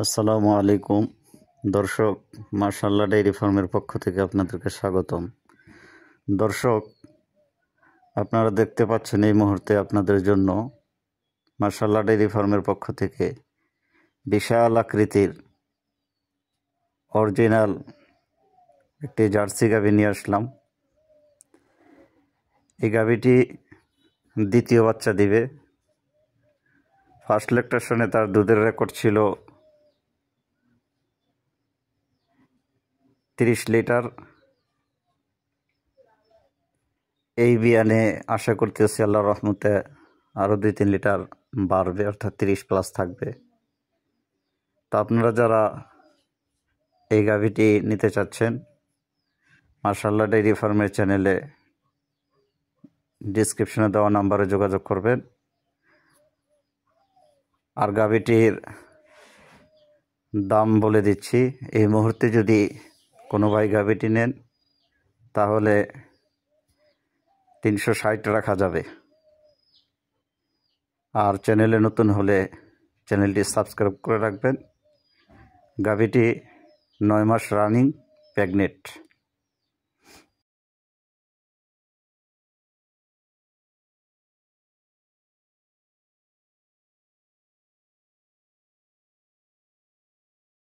আসসালামু আলাইকুম দর্শক, মাশাআল্লাহ ডেইরি ফার্মের পক্ষ থেকে আপনাদেরকে স্বাগতম। দর্শক, আপনারা দেখতে পাচ্ছেন এই মুহূর্তে আপনাদের জন্য মাশাআল্লাহ ডেইরি ফার্মের পক্ষ থেকে বিশাল আকৃতির অরিজিনাল একটি জার্সি গাভী নিয়ে আসলাম। এই গাভীটি দ্বিতীয় বাচ্চা দিবে। ফার্স্ট ল্যাকটেশনে তার দুধের রেকর্ড ছিল 30 লিটার। এই বিয়ানে আশা করতেছি আল্লাহর রহমতে আরও 2-3 লিটার বাড়বে, অর্থাৎ 30+ থাকবে। তো আপনারা যারা এই গাভীটি নিতে চাচ্ছেন, মাশাআল্লাহ ডেইরি ফার্মের চ্যানেলে ডিসক্রিপশনে দেওয়া নাম্বারে যোগাযোগ করবেন। আর গাভীটির দাম বলে দিচ্ছি। এই মুহূর্তে যদি কোনো ভাই গাভীটি নেন তাহলে 360 রাখা যাবে। আর চ্যানেলে নতুন হলে চ্যানেলটি সাবস্ক্রাইব করে রাখবেন। গাভীটি 9 মাস রানিং প্রেগনেন্ট।